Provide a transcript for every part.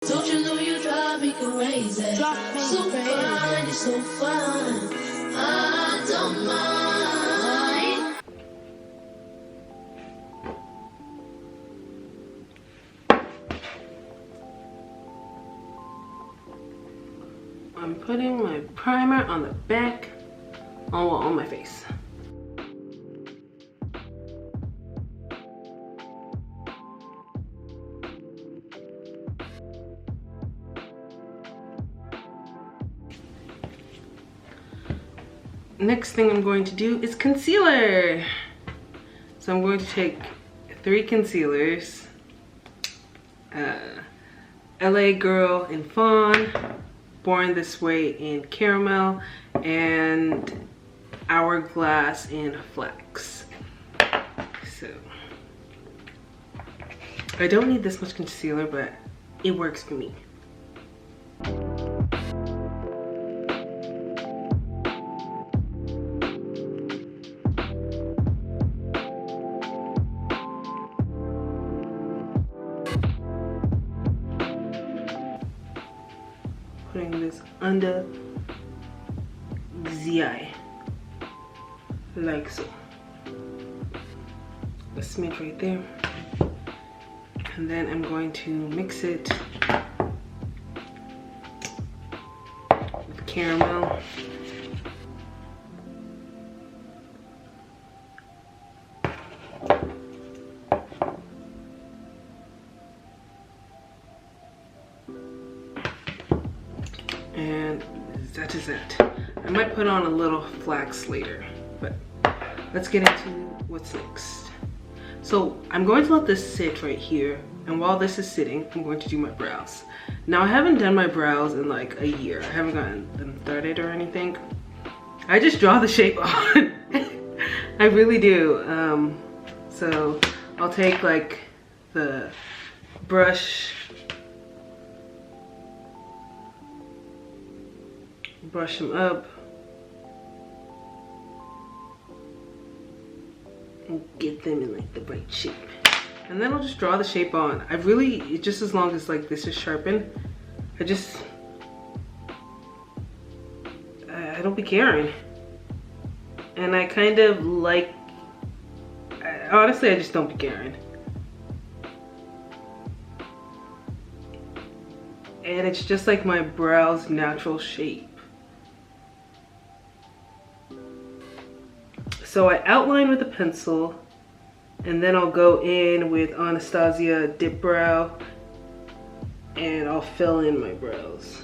Don't you know you drive me crazy? So fine, you're so fine. I don't mind. I'm putting my primer on the back, on my face. Next thing I'm going to do is concealer. So I'm going to take 3 concealers. LA Girl in Fawn, Born This Way in Caramel, and Hourglass in Flax. So I don't need this much concealer, but it works for me. Putting this under the eye, like so. A smidge right there. And then I'm going to mix it with caramel. And that is it. I might put on a little flax later, but let's get into what's next. So I'm going to let this sit right here, and while this is sitting, I'm going to do my brows. Now I haven't done my brows in like a year. I haven't gotten them threaded or anything. I just draw the shape on. I really do. So I'll take like the brush them up and get them in like the right shape, and then I'll just draw the shape on. I really, just as long as like this is sharpened, I don't be caring. And I kind of like, honestly I just don't be caring, and it's just like my brow's natural shape. So I outline with a pencil, and then I'll go in with Anastasia Dipbrow, and I'll fill in my brows.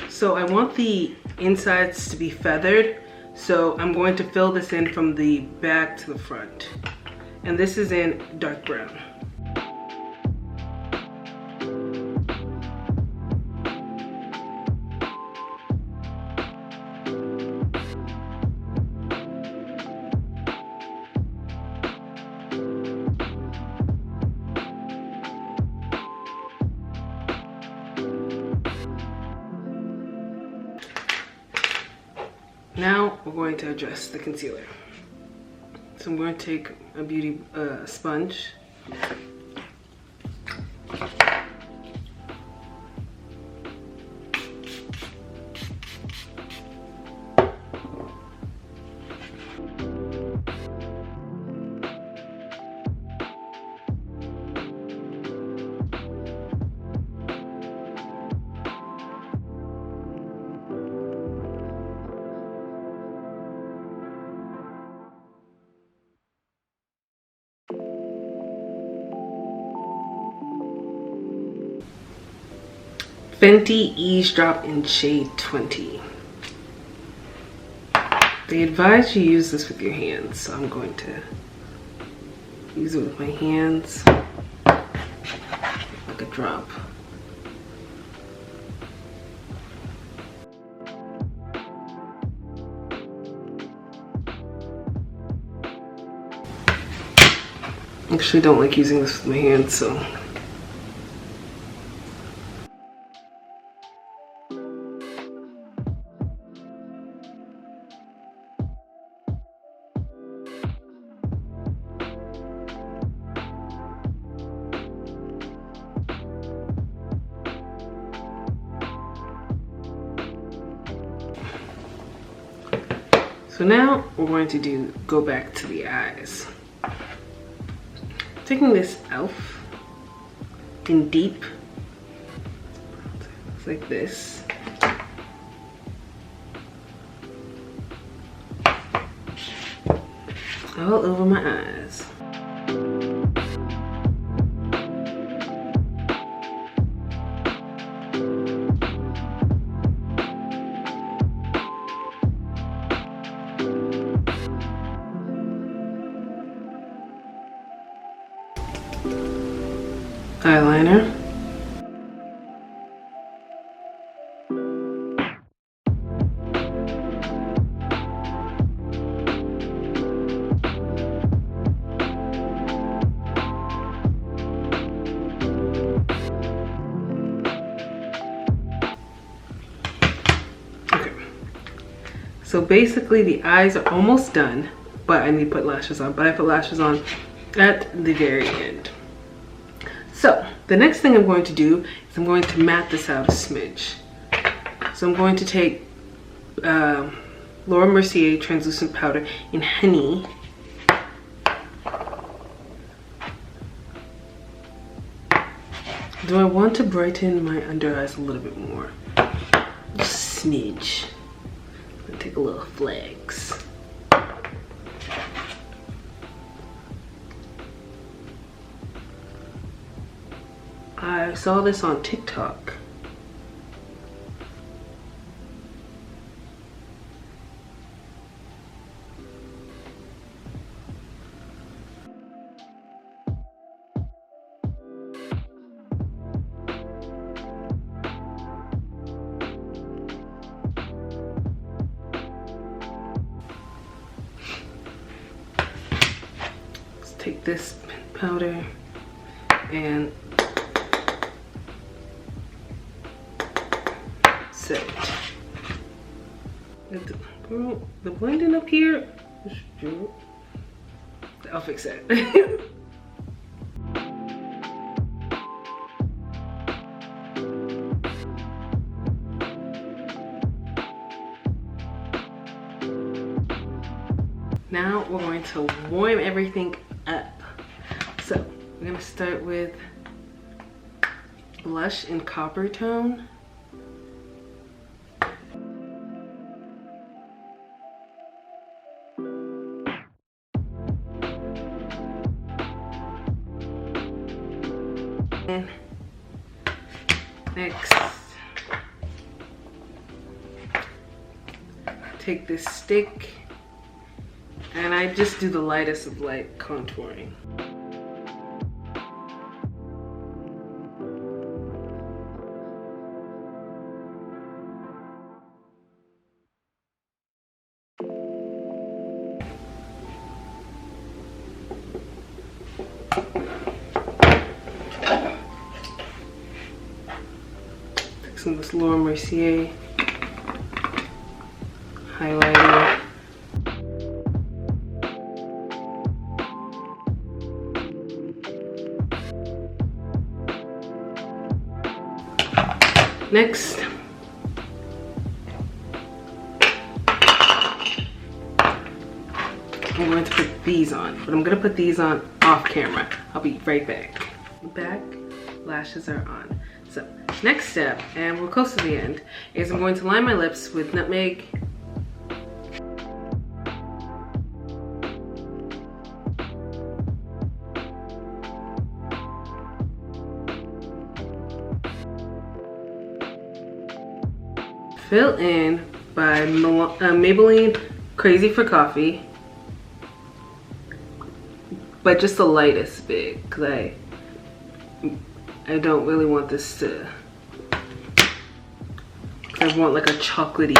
So I want the insides to be feathered, so I'm going to fill this in from the back to the front. And this is in dark brown. Now we're going to address the concealer. So I'm going to take a beauty sponge. Fenty Eaze Drop in shade 20. They advise you use this with your hands, so I'm going to use it with my hands, like a drop. Actually, don't like using this with my hands, so. So now we're going to go back to the eyes. Taking this e.l.f. in deep, it's like this. All over my eyes. Eyeliner. Okay. So basically the eyes are almost done, but I need to put lashes on. But I put lashes on at the very end. So the next thing I'm going to do is I'm going to matte this out a smidge. So I'm going to take Laura Mercier translucent powder in Honey. Do I want to brighten my under eyes a little bit more? Just a smidge. I'm gonna take a little Flax. I saw this on TikTok. Let's take this powder and set it. Girl, the blending up here, I'll fix that. Now we're going to warm everything up. So we're gonna start with blush in copper tone. And next, take this stick and I just do the lightest of light contouring. Some of this Laura Mercier highlighter. Next, I'm going to put these on, but I'm going to put these on off camera. I'll be right back. Back, lashes are on. So next step, and we're close to the end, is I'm going to line my lips with nutmeg. Fill in by Maybelline Crazy for Coffee, but just the lightest bit, because I don't really want this to, I want like a chocolatey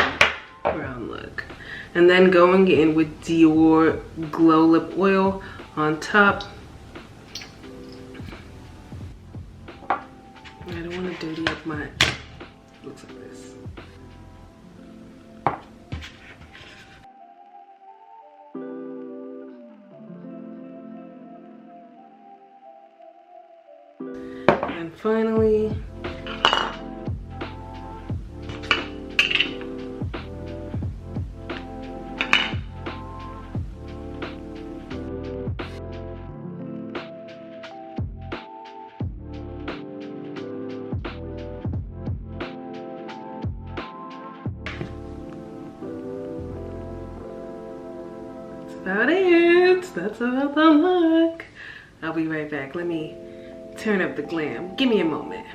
brown look. And then going in with Dior Glow Lip Oil on top. I don't want to dirty up my, looks like this. And finally, about it. That's about the look. I'll be right back. Let me turn up the glam. Give me a moment.